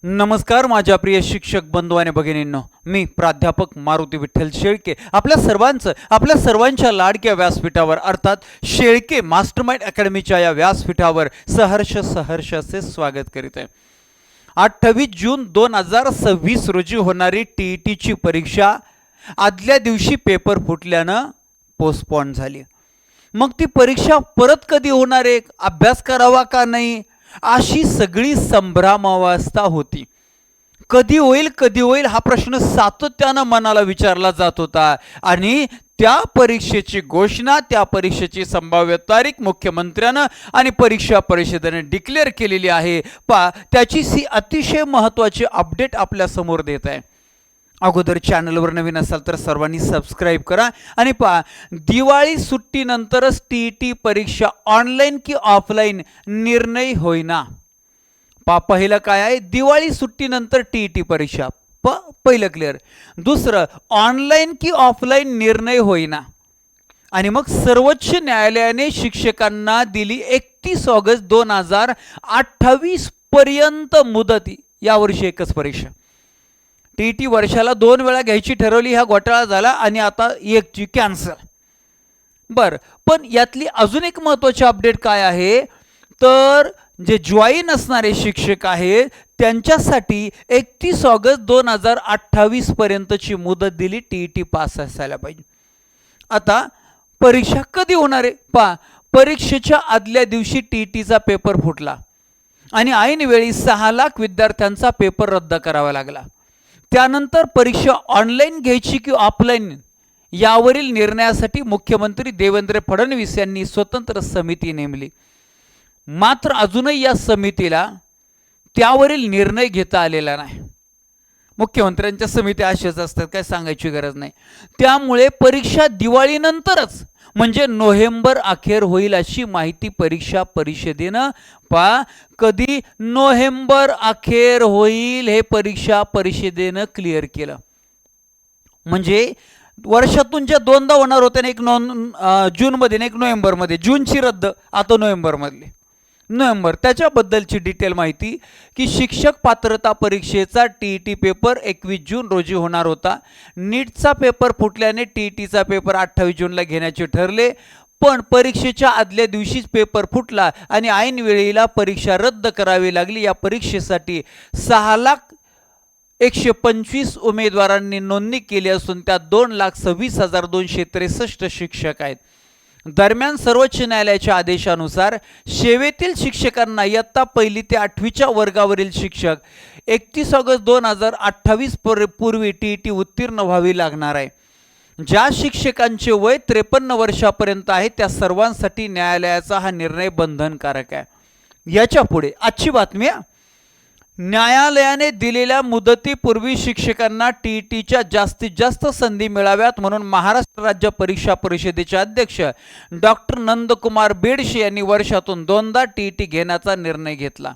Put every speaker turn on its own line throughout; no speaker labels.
नमस्कार माझ्या प्रिय शिक्षक बंधू आणि भगिनींनो, मी प्राध्यापक मारुती विठ्ठल शेळके आपल्या सर्वांच्या लाडक्या व्यासपीठावर अर्थात शेळके मास्टरमाइंड अकॅडमीच्या या व्यासपीठावर सहर्ष असे स्वागत करीत आहे। 28 जून 2026 रोजी होणारी टीईटीची परीक्षा आदल्या दिवशी पेपर फुटल्यानं पोस्टपोन झाली। मग ती परीक्षा परत कधी होणार आहे, अभ्यास करावा का नाही अशी सगळी संभ्रमावस्था होती। कधी होईल हा प्रश्न सातत्यानं मनाला विचारला जात होता आणि त्या परीक्षेची घोषणा, त्या परीक्षेची संभाव्य तारीख मुख्यमंत्र्यानं आणि परीक्षा परिषदेने डिक्लेअर केलेली आहे। त्याची अतिशय महत्त्वाची अपडेट आपल्या समोर देत आहे। अगोदर चॅनलवर नवीन असाल तर सर्वांनी सबस्क्राइब करा आणि दिवाळी सुट्टीनंतरच टीईटी परीक्षा ऑनलाईन की ऑफलाईन निर्णय होईना। पहिलं काय आहे, दिवाळी सुट्टीनंतर टीईटी परीक्षा पहिलं क्लिअर। दुसरं, ऑनलाईन की ऑफलाईन निर्णय होईना। आणि मग सर्वोच्च न्यायालयाने शिक्षकांना दिली 31 ऑगस्ट 2028 पर्यंत मुदत। यावर्षी एकच परीक्षा, टीईटी वर्षाला 2 वेळा घ्यायची ठरवली, हा घोटाळा झाला आणि आता एकची कॅन्सल। बर, पण यातली अजून एक महत्त्वाची अपडेट काय आहे तर जे जॉईन असणारे शिक्षक आहेत त्यांच्यासाठी 31 ऑगस्ट 2028 पर्यंतची मुदत दिली, टीईटी पास असायला पाहिजे। आता परीक्षा कधी होणार आहे परीक्षेच्या आदल्या दिवशी टीईटीचा पेपर फुटला आणि ऐनवेळी 6 लाख विद्यार्थ्यांचा पेपर रद्द करावा लागला। त्यानंतर परीक्षा ऑनलाईन घ्यायची की ऑफलाईन यावरील निर्णयासाठी मुख्यमंत्री देवेंद्र फडणवीस यांनी स्वतंत्र समिती नेमली। मात्र अजूनही या समितीला त्यावरील निर्णय घेता आलेला नाही। मुख्यमंत्र्यांच्या समित्या अशाच असतात, काय सांगायची गरज नाही। त्यामुळे परीक्षा दिवाळीनंतरच म्हणजे नोव्हेंबर अखेर होईल अशी माहिती परीक्षा परिषदेनं कधी नोव्हेंबर अखेर होईल हे परीक्षा परिषदेनं क्लिअर केलं। म्हणजे वर्षातून ज्या दोनदा होणार होत्या, एक जूनमध्ये एक नोव्हेंबरमध्ये, जूनची रद्द आता नोव्हेंबरमधली नोव्हेंबर, त्याच्याबद्दलची डिटेल माहिती की शिक्षक पात्रता परीक्षेचा टीईटी पेपर 21 जून रोजी होणार होता। नीटचा पेपर फुटल्याने टीईटीचा पेपर 28 जूनला घेण्याचे ठरले, पण परीक्षेच्या आदल्या दिवशीच पेपर फुटला आणि ऐन वेळेला परीक्षा रद्द करावी लागली। या परीक्षेसाठी 6,125 उमेदवारांनी नोंदणी केली असून त्यात 2,26,263 शिक्षक आहेत। दरम्यान सर्वोच्च न्यायालयाच्या आदेशानुसार सेवेतील शिक्षकांना इयत्ता 1ली ते 8वीच्या वर्गावरील शिक्षक 31 ऑगस्ट 2028 पूर्वी टीईटी उत्तीर्ण व्हावी लागणार आहे। ज्या शिक्षकांचे वय 53 वर्षापर्यंत आहे त्या सर्वांसाठी न्यायालयाचा हा निर्णय बंधनकारक आहे। याच्या पुढे आजची बातमी, न्यायालयाने दिलेल्या मुदतीपूर्वी शिक्षकांना टीईटीच्या जास्तीत जास्त संधी मिळाव्यात म्हणून महाराष्ट्र राज्य परीक्षा परिषदेचे अध्यक्ष डॉक्टर नंदकुमार बेडशे यांनी वर्षातून 2दा टीईटी घेण्याचा निर्णय घेतला।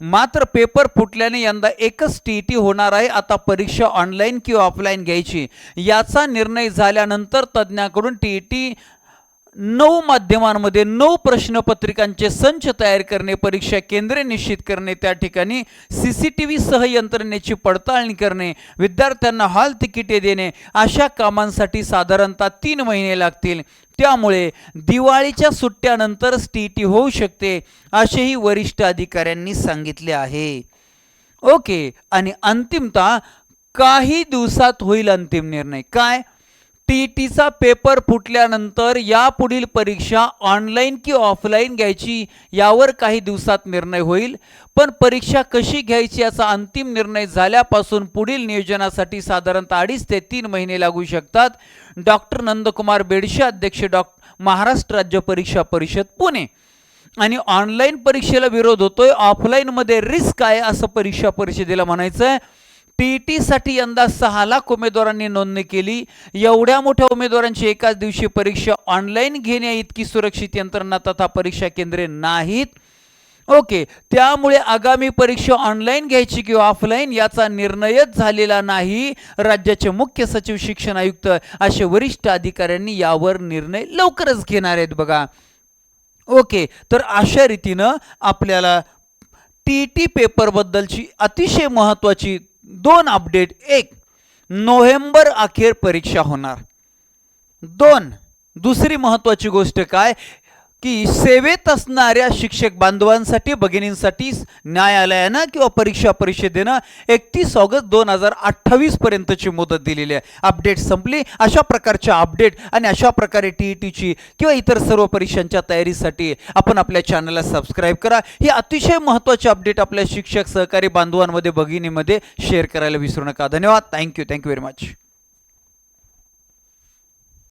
मात्र पेपर फुटल्याने यंदा एकच टीईटी होणार आहे। आता परीक्षा ऑनलाईन किंवा ऑफलाईन घ्यायची याचा निर्णय झाल्यानंतर तज्ज्ञांकडून टीईटी 9 माध्यमांमध्ये 9 प्रश्नपत्रिकांचे संच तयार करणे, परीक्षा केंद्रे निश्चित करणे, त्या ठिकाणी CCTV सह यंत्रणेची पडताळणी करणे, विद्यार्थ्यांना हॉल तिकिटे देणे अशा कामांसाठी साधारणतः 3 महिने लागतील। त्यामुळे दिवाळीच्या सुट्ट्यानंतरच टीईटी होऊ शकते असेही वरिष्ठ अधिकाऱ्यांनी सांगितले आहे। ओके, आणि अंतिमतः काही दिवसात होईल अंतिम निर्णय। काय, टीईटीचा पेपर फुटल्यानंतर यापुढील परीक्षा ऑनलाईन की ऑफलाईन घ्यायची यावर काही दिवसात निर्णय होईल, पण परीक्षा कशी घ्यायची याचा अंतिम निर्णय झाल्यापासून पुढील नियोजनासाठी साधारणतः 2.5 ते 3 महिने लागू शकतात। डॉक्टर नंदकुमार बेडशे, अध्यक्ष महाराष्ट्र राज्य परीक्षा परिषद पुणे। आणि ऑनलाईन परीक्षेला विरोध होतोय, ऑफलाईनमध्ये रिस्क आहे असं परीक्षा परिषदेला म्हणायचं आहे। टीईटीसाठी यंदा 6 लाख उमेदवारांनी नोंदणी केली। एवढ्या मोठ्या उमेदवारांची एकाच दिवशी परीक्षा ऑनलाईन घेण्या इतकी सुरक्षित यंत्रणा तथा परीक्षा केंद्रे नाहीत। ओके, त्यामुळे आगामी परीक्षा ऑनलाईन घ्यायची किंवा ऑफलाईन याचा निर्णयच झालेला नाही। राज्याचे मुख्य सचिव, शिक्षण आयुक्त असे वरिष्ठ अधिकाऱ्यांनी यावर निर्णय लवकरच घेणार आहेत बघा। ओके, तर अशा रीतीनं आपल्याला TET पेपरबद्दलची अतिशय महत्त्वाची 2 अपडेट. 1, नोव्हेंबर अखेर परीक्षा होणार. 2, दुसरी महत्त्वाची गोष्ट काय की सेवेत असणाऱ्या शिक्षक बांधवांसाठी भगिनींसाठी न्यायालयानं किंवा परीक्षा परिषदेनं 31 ऑगस्ट 2028 पर्यंतची मुदत दिलेली आहे. अपडेट संपली. अशा प्रकारच्या अपडेट आणि अशा प्रकारे TETची किंवा इतर सर्व परीक्षांच्या तयारीसाठी आपण आपल्या चॅनलला सबस्क्राईब करा. ही अतिशय महत्त्वाची अपडेट आपल्या शिक्षक सहकारी बांधवांमध्ये भगिनीमध्ये शेअर करायला विसरू नका. धन्यवाद. Thank you very much.